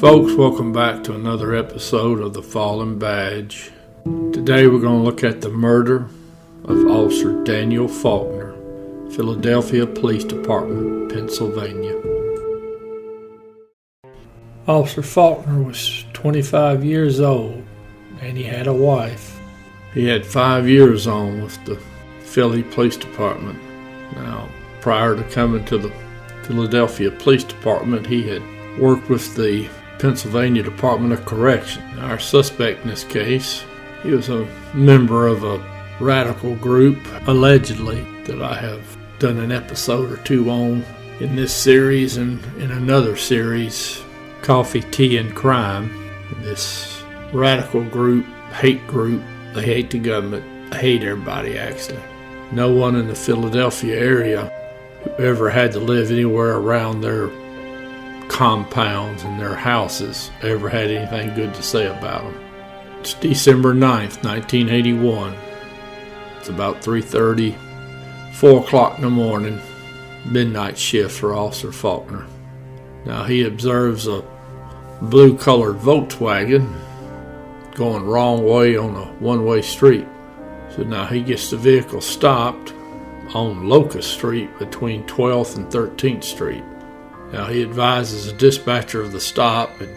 Folks, welcome back to another episode of The Fallen Badge. Today we're going to look at the murder of Officer Daniel Faulkner, Philadelphia Police Department, Pennsylvania. Officer Faulkner was 25 years old and he had a wife. He had 5 years on with the Philly Police Department. Now, prior to coming to the Philadelphia Police Department, he had worked with the Pennsylvania Department of Correction. Our suspect in this case, he was a member of a radical group, allegedly, that I have done an episode or two on in this series and in another series, Coffee, Tea, and Crime. This radical group, hate group, they hate the government, they hate everybody actually. No one in the Philadelphia area who ever had to live anywhere around their compounds and their houses ever had anything good to say about them. It's December 9th, 1981. It's about 3:30, 4 o'clock in the morning, midnight shift for Officer Faulkner. Now he observes a blue-colored Volkswagen going wrong way on a one-way street. So now he gets the vehicle stopped on Locust Street between 12th and 13th Street. Now he advises the dispatcher of the stop, and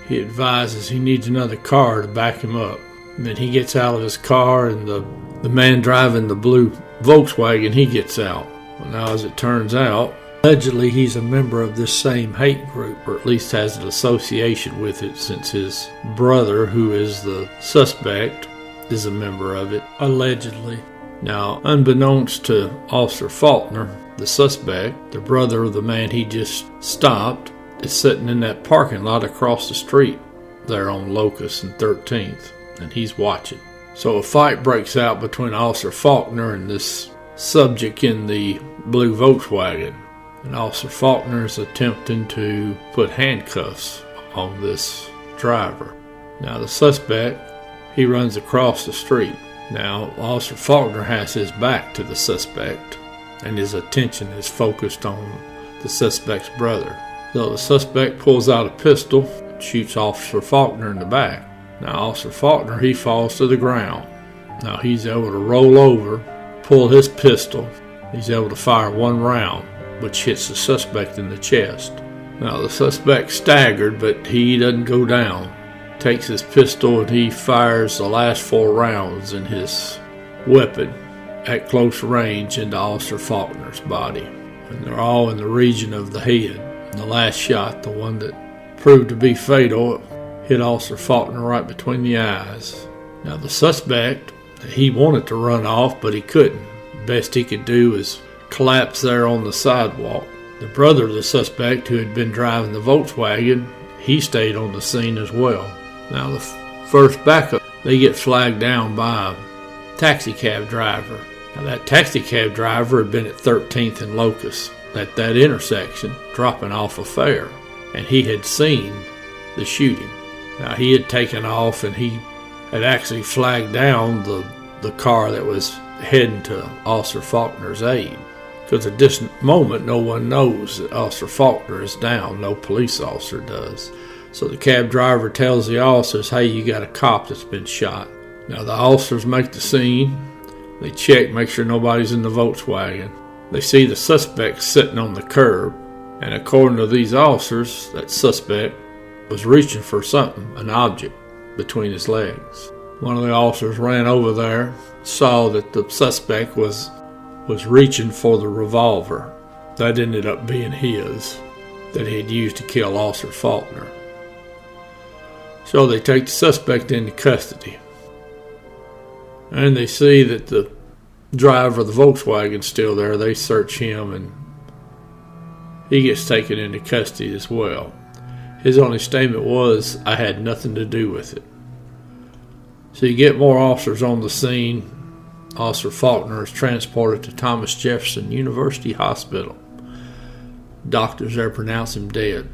he advises he needs another car to back him up. And then he gets out of his car, and the man driving the blue Volkswagen, he gets out. Well, now as it turns out, allegedly he's a member of this same hate group, or at least has an association with it, since his brother, who is the suspect, is a member of it, allegedly. Now, unbeknownst to Officer Faulkner, the suspect, the brother of the man he just stopped, is sitting in that parking lot across the street there on Locust and 13th, and he's watching. So a fight breaks out between Officer Faulkner and this subject in the blue Volkswagen, and Officer Faulkner is attempting to put handcuffs on this driver. Now the suspect, he runs across the street. Now Officer Faulkner has his back to the suspect, and his attention is focused on the suspect's brother. So the suspect pulls out a pistol and shoots Officer Faulkner in the back. Now Officer Faulkner, he falls to the ground. Now he's able to roll over, pull his pistol. He's able to fire one round, which hits the suspect in the chest. Now the suspect staggered, but he doesn't go down. Takes his pistol and he fires the last 4 rounds in his weapon at close range into Officer Faulkner's body. And they're all in the region of the head. And the last shot, the one that proved to be fatal, hit Officer Faulkner right between the eyes. Now the suspect, he wanted to run off, but he couldn't. The best he could do is collapse there on the sidewalk. The brother of the suspect, who had been driving the Volkswagen, he stayed on the scene as well. Now the first backup, they get flagged down by a taxi cab driver. Now that taxi cab driver had been at 13th and Locust at that intersection, dropping off a fare, and he had seen the shooting. Now he had taken off, and he had actually flagged down the car that was heading to Officer Faulkner's aid. Because at this moment, no one knows that Officer Faulkner is down. No police officer does. So the cab driver tells the officers, hey, you got a cop that's been shot. Now the officers make the scene. They check, make sure nobody's in the Volkswagen. They see the suspect sitting on the curb. And according to these officers, that suspect was reaching for something, an object, between his legs. One of the officers ran over there, saw that the suspect was reaching for the revolver. That ended up being his, that he had used to kill Officer Faulkner. So they take the suspect into custody. And they see that the driver of the Volkswagen's still there. They search him, and he gets taken into custody as well. His only statement was, I had nothing to do with it. So you get more officers on the scene. Officer Faulkner is transported to Thomas Jefferson University Hospital. Doctors there pronounce him dead.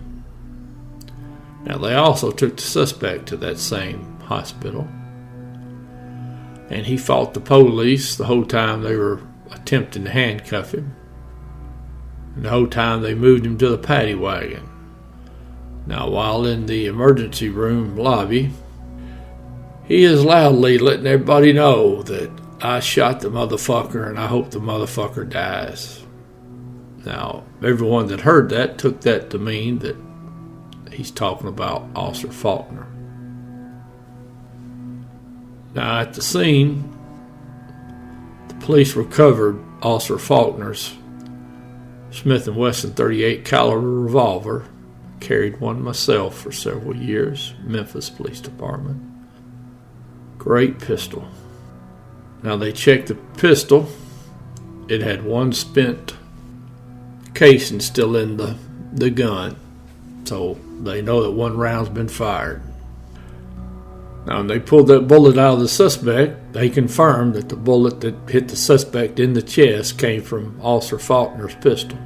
Now they also took the suspect to that same hospital, and he fought the police the whole time they were attempting to handcuff him. And the whole time they moved him to the paddy wagon. Now, while in the emergency room lobby, he is loudly letting everybody know that I shot the motherfucker and I hope the motherfucker dies. Now, everyone that heard that took that to mean that he's talking about Officer Faulkner. Now, at the scene, the police recovered Officer Faulkner's Smith & Wesson .38 caliber revolver. Carried one myself for several years, Memphis Police Department. Great pistol. Now, they checked the pistol. It had one spent casing still in the gun, so they know that one round's been fired. Now, when they pulled that bullet out of the suspect, they confirmed that the bullet that hit the suspect in the chest came from Officer Faulkner's pistol.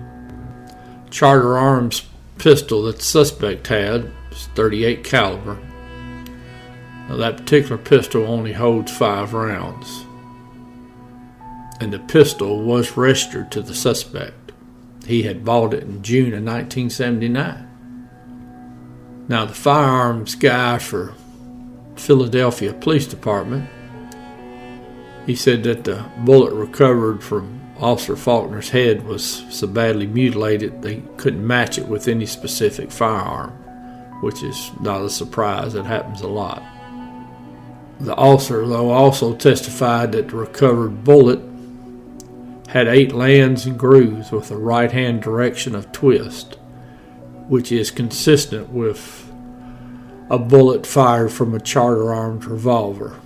Charter Arms pistol that the suspect had was .38 caliber. Now, that particular pistol only holds 5 rounds, and the pistol was registered to the suspect. He had bought it in June of 1979. Now, the firearms guy for Philadelphia Police Department, he said that the bullet recovered from Officer Faulkner's head was so badly mutilated they couldn't match it with any specific firearm, which is not a surprise. It happens a lot. The officer, though, also testified that the recovered bullet had 8 lands and grooves with a right-hand direction of twist, which is consistent with a bullet fired from a charter-armed revolver.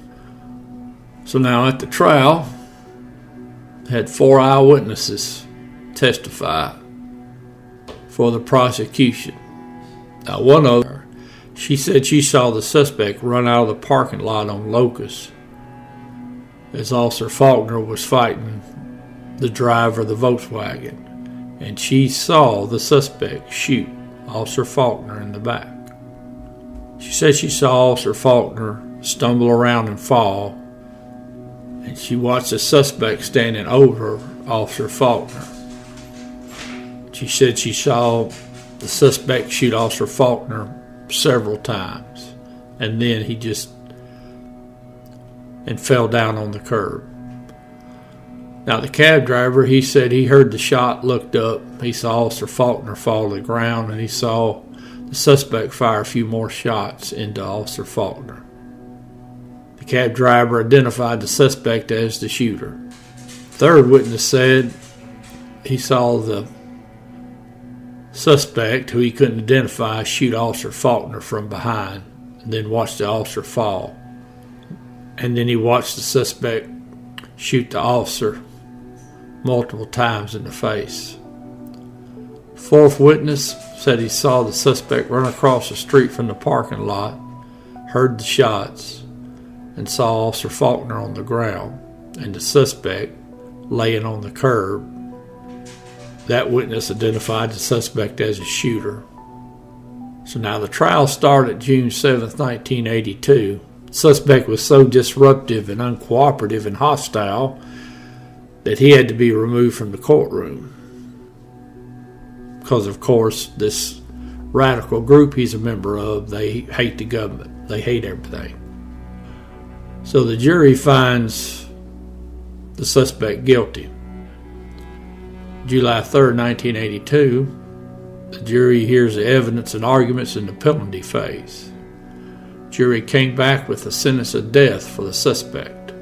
So now at the trial, had 4 eyewitnesses testify for the prosecution. Now, one of them, she said she saw the suspect run out of the parking lot on Locust as Officer Faulkner was fighting the driver of the Volkswagen, and she saw the suspect shoot Officer Faulkner in the back. She said she saw Officer Faulkner stumble around and fall, and she watched the suspect standing over Officer Faulkner. She said she saw the suspect shoot Officer Faulkner several times, and then he just fell down on the curb. Now, the cab driver, he said he heard the shot, looked up, he saw Officer Faulkner fall to the ground, and he saw the suspect fire a few more shots into Officer Faulkner. The cab driver identified the suspect as the shooter. Third witness said he saw the suspect, who he couldn't identify, shoot Officer Faulkner from behind, and then watched the officer fall. And then he watched the suspect shoot the officer multiple times in the face. Fourth witness said he saw the suspect run across the street from the parking lot, heard the shots, and saw Officer Faulkner on the ground and the suspect laying on the curb. That witness identified the suspect as a shooter. So now the trial started June 7th, 1982. The suspect was so disruptive and uncooperative and hostile that he had to be removed from the courtroom. Because, of course, this radical group he's a member of, they hate the government. They hate everything. So the jury finds the suspect guilty. July 3rd, 1982, the jury hears the evidence and arguments in the penalty phase. Jury came back with a sentence of death for the suspect.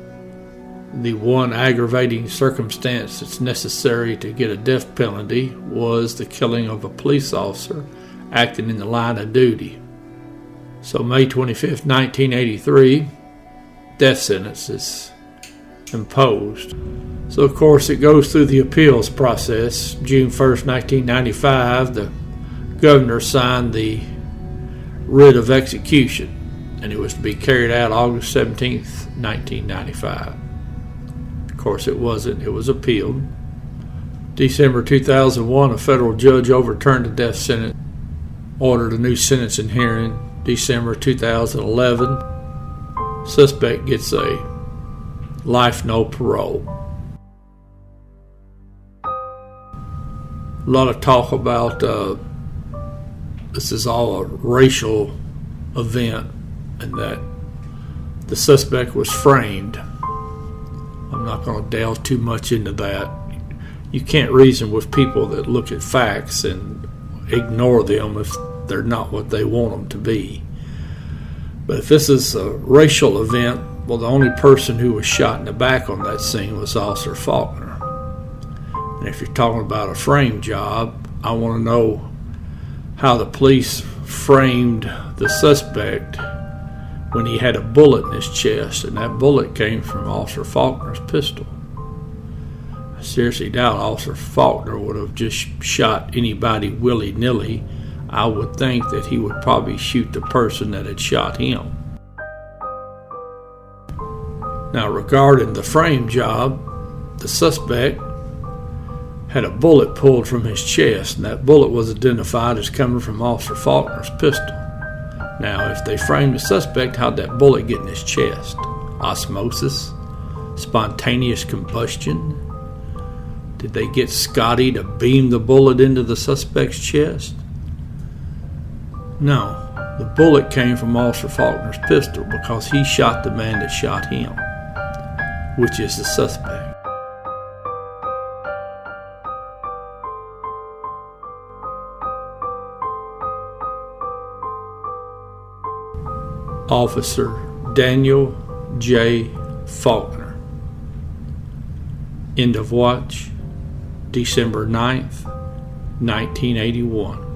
The one aggravating circumstance that's necessary to get a death penalty was the killing of a police officer acting in the line of duty. So May 25th, 1983, death sentence is imposed. So, of course, it goes through the appeals process. June 1st, 1995, the governor signed the writ of execution, and it was to be carried out August 17th, 1995. Of course, it wasn't. It was appealed. December 2001, a federal judge overturned the death sentence, ordered a new sentencing hearing. December 2011, suspect gets a life no parole. A lot of talk about this is all a racial event and that the suspect was framed. I'm not going to delve too much into that. You can't reason with people that look at facts and ignore them if they're not what they want them to be. But if this is a racial event, well, the only person who was shot in the back on that scene was Officer Faulkner. And if you're talking about a frame job, I want to know how the police framed the suspect when he had a bullet in his chest, and that bullet came from Officer Faulkner's pistol. I seriously doubt Officer Faulkner would have just shot anybody willy-nilly. I would think that he would probably shoot the person that had shot him. Now, regarding the frame job, the suspect had a bullet pulled from his chest, and that bullet was identified as coming from Officer Faulkner's pistol. Now, if they framed the suspect, how'd that bullet get in his chest? Osmosis? Spontaneous combustion? Did they get Scotty to beam the bullet into the suspect's chest? No, the bullet came from Officer Faulkner's pistol because he shot the man that shot him, which is the suspect. Officer Daniel J. Faulkner. End of watch, December 9th, 1981.